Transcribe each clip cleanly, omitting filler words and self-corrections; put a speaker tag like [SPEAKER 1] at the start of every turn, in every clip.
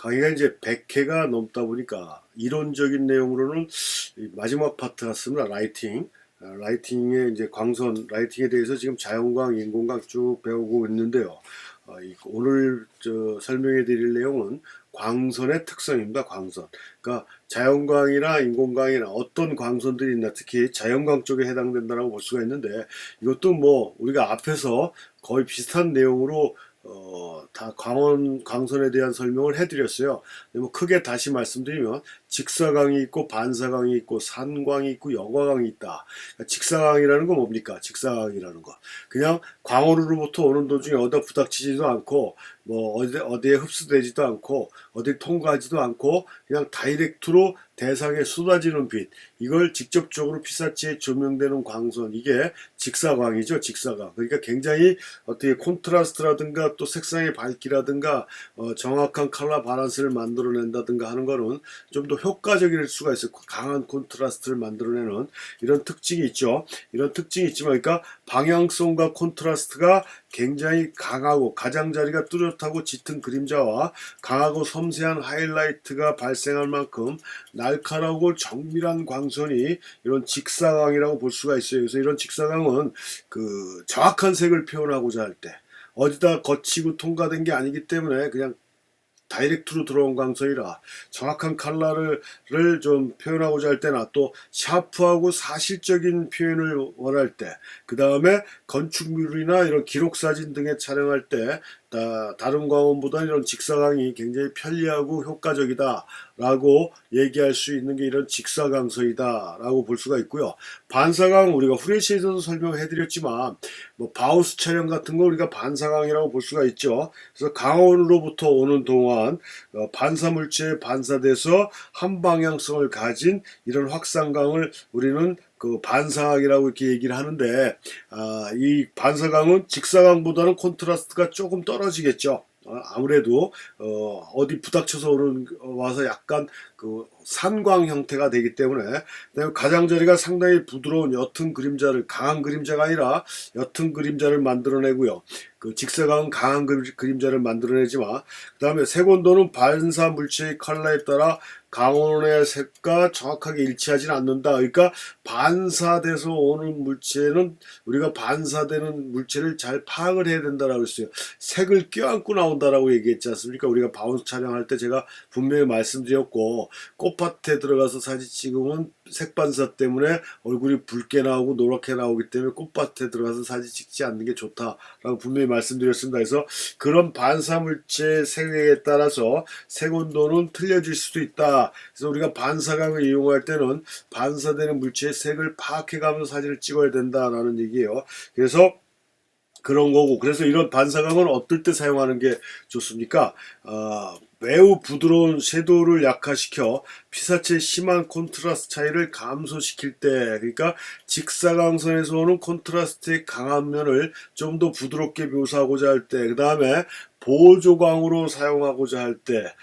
[SPEAKER 1] 강의가 이제 100회가 넘다 보니까 이론적인 내용으로는 마지막 파트 같습니다. 라이팅. 라이팅의 이제 광선, 라이팅에 대해서 지금 자연광, 인공광 쭉 배우고 있는데요. 오늘 설명해 드릴 내용은 광선의 특성입니다. 광선. 그러니까 자연광이나 인공광이나 어떤 광선들이 있나, 특히 자연광 쪽에 해당된다고 볼 수가 있는데, 이것도 뭐 우리가 앞에서 거의 비슷한 내용으로 다 광선에 대한 설명을 해드렸어요. 뭐 크게 다시 말씀드리면 직사광이 있고 반사광이 있고 산광이 있고 여과광이 있다. 그러니까 직사광이라는 건 뭡니까? 직사광이라는 거. 그냥 광으로부터 오는 도중에 어디다 부닥치지도 않고 뭐 어디에 흡수되지도 않고 어디 통과하지도 않고 그냥 다이렉트로 대상에 쏟아지는 빛, 이걸 직접적으로 피사체에 조명되는 광선, 이게 직사광이죠. 직사광. 그러니까 굉장히 어떻게 콘트라스트라든가 또 색상의 밝기라든가 정확한 컬러 바란스를 만들어낸다든가 하는 거는 좀 더 효과적일 수가 있어요. 강한 콘트라스트를 만들어내는 이런 특징이 있죠. 이런 특징이 있지만, 그러니까 방향성과 콘트라스트가 굉장히 강하고 가장자리가 뚜렷하고 짙은 그림자와 강하고 섬세한 하이라이트가 발생할 만큼 날카롭고 정밀한 광선이 이런 직사광이라고 볼 수가 있어요. 그래서 이런 직사광은 그 정확한 색을 표현하고자 할 때 어디다 거치고 통과된 게 아니기 때문에 그냥 다이렉트로 들어온 광선이라 정확한 컬러를 좀 표현하고자 할 때나 또 샤프하고 사실적인 표현을 원할 때, 그 다음에 건축물이나 이런 기록사진 등에 촬영할 때 다른 광원보다 이런 직사광이 굉장히 편리하고 효과적이다 라고 얘기할 수 있는 게 이런 직사광선이다 라고 볼 수가 있고요. 반사광 우리가 후레쉬에서도 설명해 드렸지만 뭐 바우스 촬영 같은 거 우리가 반사광이라고 볼 수가 있죠. 그래서 강원으로부터 오는 동안 반사물체에 반사돼서 한방향성을 가진 이런 확산광을 우리는 그 반사광이라고 이렇게 얘기를 하는데, 이 반사광은 직사광보다는 콘트라스트가 조금 떨어지겠죠. 아무래도 어디 부닥쳐서 와서 약간 그 산광 형태가 되기 때문에, 가장자리가 상당히 부드러운 옅은 그림자를, 강한 그림자가 아니라 옅은 그림자를 만들어내고요. 그 직사광은 강한 그림자를 만들어내지만, 그 다음에 색온도는 반사 물체의 컬러에 따라 강원의 색과 정확하게 일치하지는 않는다. 그러니까 반사돼서 오는 물체는 우리가 반사되는 물체를 잘 파악을 해야 된다라고 했어요. 색을 껴안고 나온다라고 얘기했지 않습니까? 우리가 바운스 촬영할 때 제가 분명히 말씀드렸고, 꽃밭에 들어가서 사진 찍으면 색반사 때문에 얼굴이 붉게 나오고 노랗게 나오기 때문에 꽃밭에 들어가서 사진 찍지 않는 게 좋다라고 분명히 말씀드렸습니다. 그래서 그런 반사물체의 색에 따라서 색온도는 틀려질 수도 있다. 그래서 우리가 반사광을 이용할 때는 반사되는 물체의 색을 파악해가면서 사진을 찍어야 된다라는 얘기예요. 그래서 그런 거고, 그래서 이런 반사광은 어떨 때 사용하는 게 좋습니까? 매우 부드러운 섀도우를 약화시켜 피사체의 심한 콘트라스트 차이를 감소시킬 때, 그러니까 직사광선에서 오는 콘트라스트의 강한 면을 좀 더 부드럽게 묘사하고자 할 때, 그 다음에 보조광으로 사용하고자 할 때,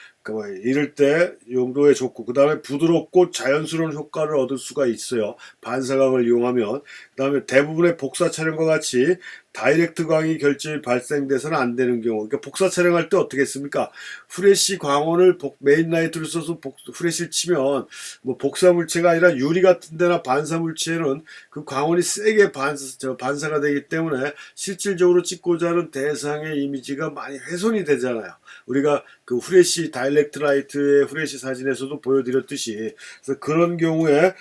[SPEAKER 1] 이럴 때 용도에 좋고, 그 다음에 부드럽고 자연스러운 효과를 얻을 수가 있어요. 반사광을 이용하면. 그 다음에 대부분의 복사 촬영과 같이 다이렉트 광이 결점이 발생돼서는 안 되는 경우, 그러니까 복사 촬영할 때 어떻게 했습니까? 후레쉬 광원을 메인 라이트를 써서 후레쉬를 치면 뭐 복사 물체가 아니라 유리 같은 데나 반사 물체는 그 광원이 세게 반사가 되기 때문에 실질적으로 찍고자 하는 대상의 이미지가 많이 훼손이 되잖아요. 우리가 그 후레쉬 다이렉트 라이트의 후레쉬 사진에서도 보여드렸듯이, 그래서 그런 경우에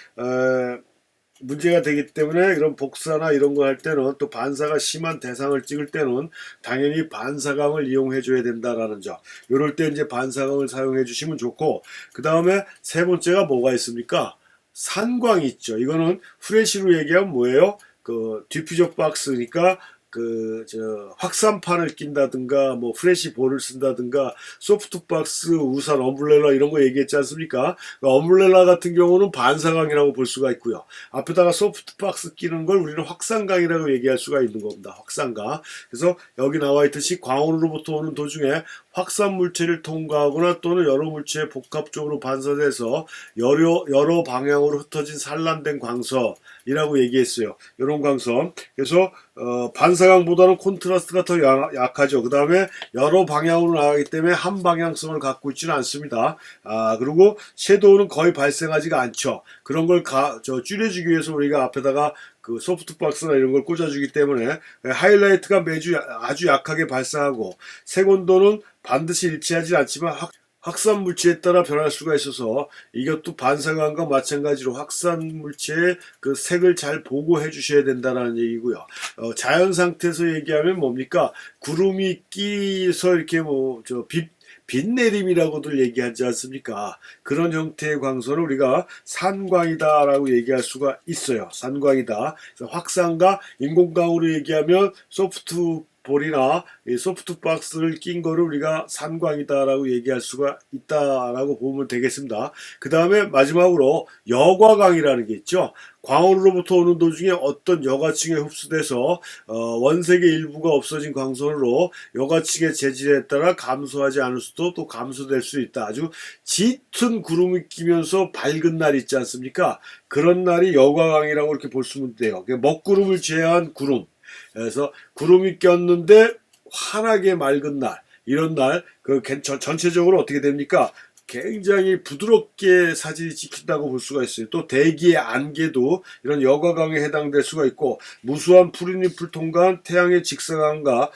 [SPEAKER 1] 문제가 되기 때문에 이런 복사나 이런 거 할 때는, 또 반사가 심한 대상을 찍을 때는 당연히 반사광을 이용해 줘야 된다라는 점, 이럴 때 이제 반사광을 사용해 주시면 좋고, 그 다음에 세 번째가 뭐가 있습니까? 산광이 있죠. 이거는 후레쉬로 얘기하면 뭐예요? 그 디퓨저 박스니까 확산판을 낀다든가, 뭐, 프레시 볼을 쓴다든가, 소프트박스, 우산, 엄블렐라 이런 거 얘기했지 않습니까? 엄블렐라 같은 경우는 반사광이라고 볼 수가 있고요. 앞에다가 소프트박스 끼는 걸 우리는 확산광이라고 얘기할 수가 있는 겁니다. 확산광. 그래서 여기 나와 있듯이 광원으로부터 오는 도중에 확산 물체를 통과하거나 또는 여러 물체에 복합적으로 반사돼서 여러 방향으로 흩어진 산란된 광선이라고 얘기했어요. 이런 광선. 그래서 반사광보다는 콘트라스트가 더 약하죠. 그 다음에 여러 방향으로 나가기 때문에 한 방향성을 갖고 있지는 않습니다. 그리고 섀도우는 거의 발생하지가 않죠. 그런 걸 줄여주기 위해서 우리가 앞에다가 그 소프트박스나 이런 걸 꽂아주기 때문에 하이라이트가 매주 아주 약하게 발생하고 색온도는 반드시 일치하지 않지만 확산 물체에 따라 변할 수가 있어서 이것도 반사광과 마찬가지로 확산 물체의 그 색을 잘 보고해 주셔야 된다는 얘기고요. 자연 상태에서 얘기하면 뭡니까? 구름이 끼서 이렇게 빛내림이라고들 얘기하지 않습니까? 그런 형태의 광선을 우리가 산광이다라고 얘기할 수가 있어요. 산광이다. 확산과 인공광으로 얘기하면 소프트볼이나 소프트박스를 낀 거를 우리가 산광이다라고 얘기할 수가 있다라고 보면 되겠습니다. 그 다음에 마지막으로 여과광이라는 게 있죠. 광원으로부터 오는 도중에 어떤 여과층에 흡수돼서 원색의 일부가 없어진 광선으로 여과층의 재질에 따라 감소하지 않을 수도 또 감소될 수 있다. 아주 짙은 구름이 끼면서 밝은 날 있지 않습니까? 그런 날이 여과광이라고 이렇게 볼 수는 돼요. 먹구름을 제외한 구름. 그래서 구름이 꼈는데 환하게 맑은 날, 이런 날, 전체적으로 어떻게 됩니까? 굉장히 부드럽게 사진이 찍힌다고 볼 수가 있어요. 또 대기의 안개도 이런 여과광에 해당될 수가 있고, 무수한 푸른잎을 통과한 태양의 직사광과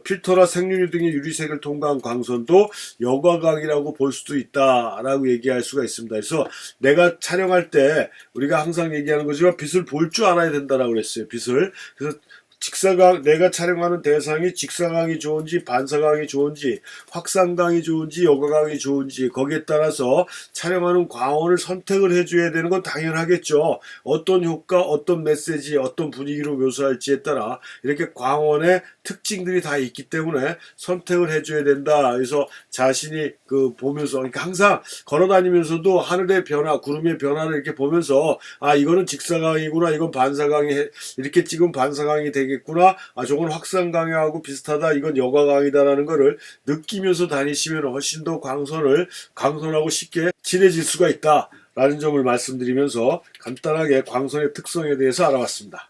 [SPEAKER 1] 필터나 생유리 등의 유리색을 통과한 광선도 여과광이라고 볼 수도 있다라고 얘기할 수가 있습니다. 그래서 내가 촬영할 때 우리가 항상 얘기하는 거지만 빛을 볼 줄 알아야 된다라고 그랬어요. 빛을. 그래서 직사광, 내가 촬영하는 대상이 직사광이 좋은지 반사광이 좋은지 확산광이 좋은지 여과광이 좋은지 거기에 따라서 촬영하는 광원을 선택을 해줘야 되는 건 당연하겠죠. 어떤 효과, 어떤 메시지, 어떤 분위기로 묘사할지에 따라 이렇게 광원의 특징들이 다 있기 때문에 선택을 해줘야 된다. 그래서 자신이 보면서, 그러니까 항상 걸어다니면서도 하늘의 변화, 구름의 변화를 이렇게 보면서 이거는 직사광이구나, 이건 반사광이 이렇게 찍으면 반사광이 되겠구나, 저건 확산광하고 비슷하다, 이건 여과광이다라는 거를 느끼면서 다니시면 훨씬 더 광선하고 쉽게 친해질 수가 있다 라는 점을 말씀드리면서 간단하게 광선의 특성에 대해서 알아봤습니다.